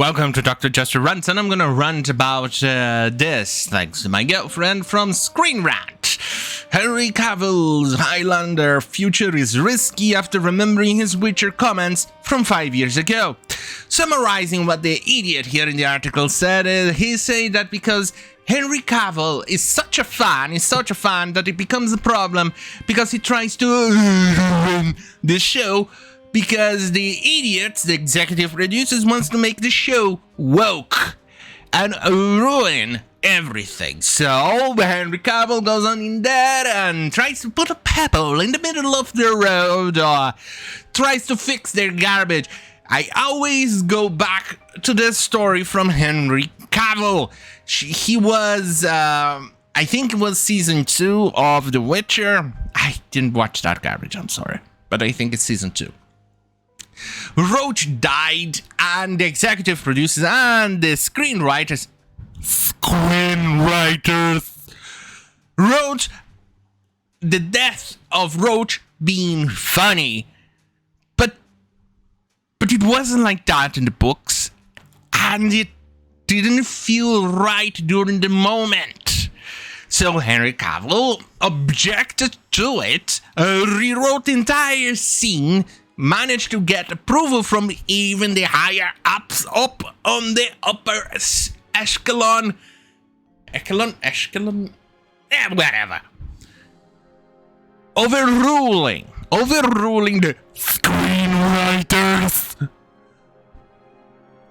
Welcome to Dr. Jester Rants, and I'm gonna rant about this, thanks to my girlfriend from Screen Rant. Henry Cavill's Highlander future is risky after remembering his Witcher comments from 5 years ago. Summarizing what the idiot here in the article said, he said that because Henry Cavill is such a fan that it becomes a problem because he tries to ruin the show because the idiots, the executive producers, wants to make the show woke and ruin everything. So Henry Cavill goes on in there and tries to put a pebble in the middle of the road or tries to fix their garbage. I always go back to this story from Henry Cavill. He was, I think it was season 2 of The Witcher. I didn't watch that garbage, I'm sorry. But I think it's season 2. Roach died, and the executive producers and the screenwriters wrote the death of Roach being funny. But it wasn't like that in the books, and it didn't feel right during the moment. So Henry Cavill objected to it, rewrote the entire scene, managed to get approval from even the higher ups up on the upper echelon, whatever. Overruling the screenwriters.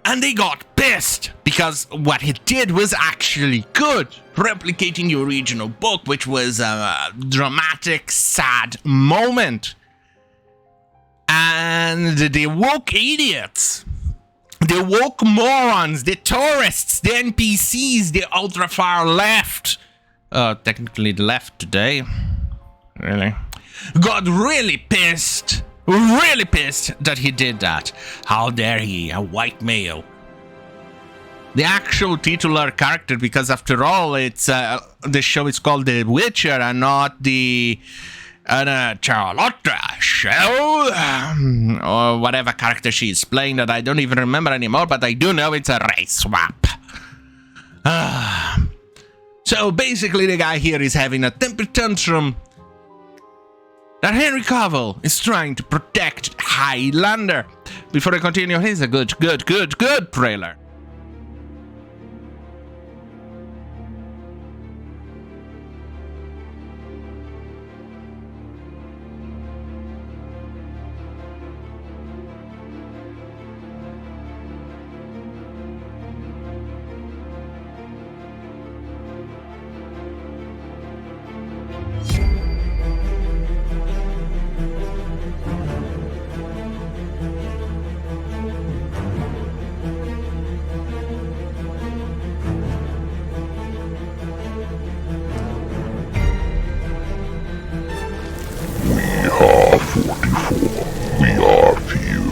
And they got pissed because what he did was actually good, replicating the original book, which was a dramatic, sad moment. And the woke idiots, the woke morons, the tourists, the NPCs, the ultra far left, technically the left today, really, got really pissed that he did that. How dare he, a white male. The actual titular character, because after all, it's the show is called The Witcher and not the Charlotte show, or whatever character she is playing that I don't even remember anymore, but I do know it's a race swap. So basically the guy here is having a temper tantrum that Henry Cavill is trying to protect Highlander. Before I continue, here's a good trailer. We are few.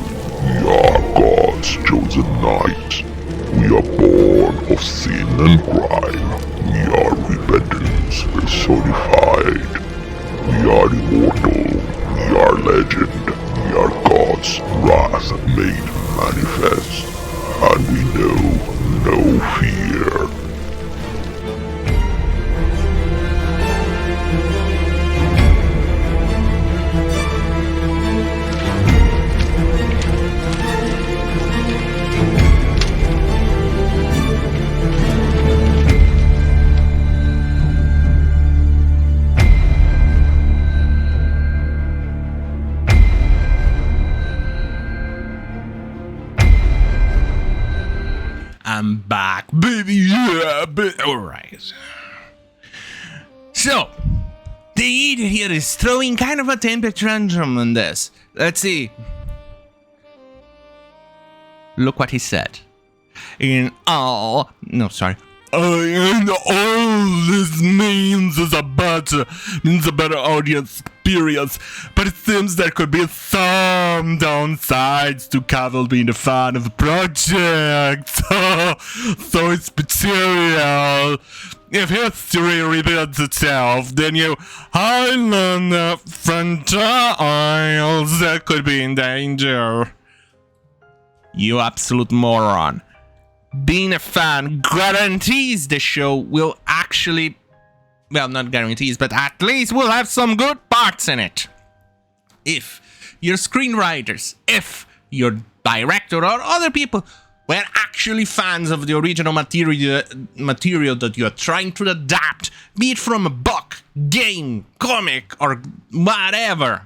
We are God's chosen knight. We are born of sin and crime. We are repentance personified. We are immortal. We are legend. We are God's wrath made manifest. And we know no fear. I'm back, baby, yeah, alright. So, the idiot here is throwing kind of a temper tantrum on this. Let's see. Look what he said. And all this means a better audience experience, but it seems there could be some downsides to Cavill being a fan of the project. So it's material. If history repeats itself, then you Highlander franchise could be in danger. You absolute moron. being a fan guarantees the show will actually, well, not guarantees, but at least we'll have some good parts in it. If your screenwriters, if your director or other people were actually fans of the original material that you're trying to adapt, be it from a book, game, comic, or whatever,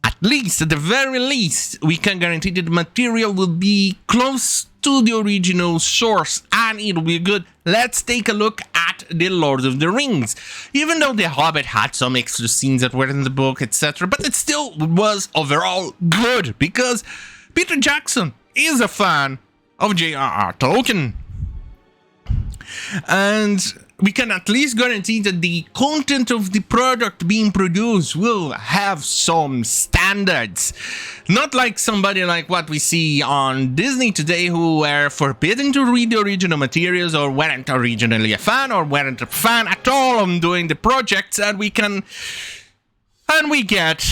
at least, at the very least, we can guarantee that the material will be close to the original source and it'll be good. Let's take a look at The Lord of the Rings. Even though The Hobbit had some extra scenes that were in the book, etc., but it still was overall good because Peter Jackson is a fan of J.R.R. Tolkien. And we can at least guarantee that the content of the product being produced will have some standards. Not like somebody like what we see on Disney today who were forbidden to read the original materials or weren't originally a fan or weren't a fan at all on doing the projects, and we get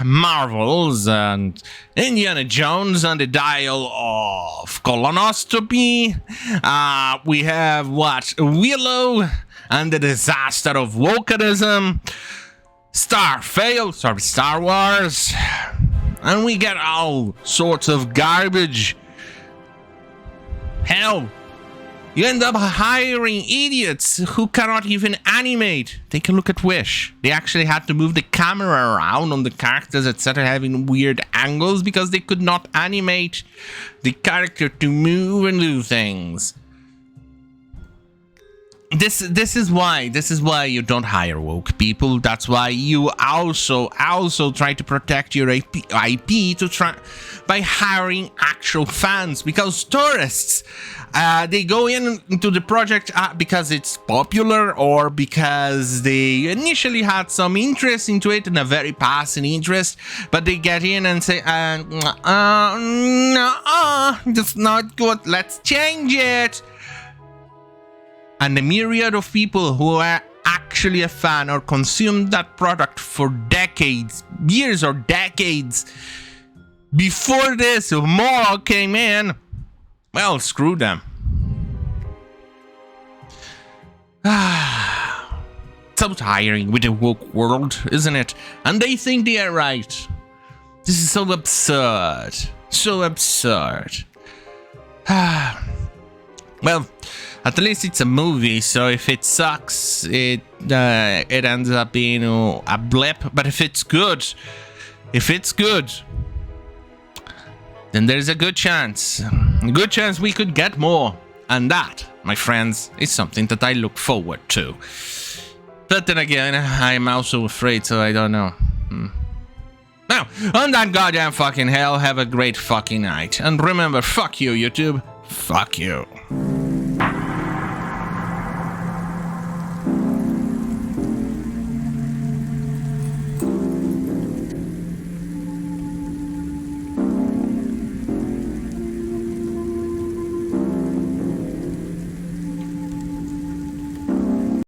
Marvels and Indiana Jones on the dial of colonoscopy. We have what? Willow and the disaster of wokeism. Star Wars. And we get all sorts of garbage. Hell, you end up hiring idiots who cannot even animate. Take a look at Wish. They actually had to move the camera around on the characters, etc., having weird angles because they could not animate the character to move and do things. This is why you don't hire woke people. That's why you also try to protect your IP by hiring actual fans, because tourists they go into the project because it's popular or because they initially had some interest into it and a very passing interest, but they get in and say no, that's not good, let's change it. And the myriad of people who are actually a fan or consumed that product for decades, years or decades, before this moral came in, well, screw them. So tiring with the woke world, isn't it? And they think they are right. This is so absurd. So absurd. Well, at least it's a movie, so if it sucks, it ends up being a blip. But if it's good, then there's a good chance we could get more. And that, my friends, is something that I look forward to. But then again, I'm also afraid, so I don't know. Now, on that goddamn fucking hell, have a great fucking night. And remember, fuck you, YouTube. Fuck you.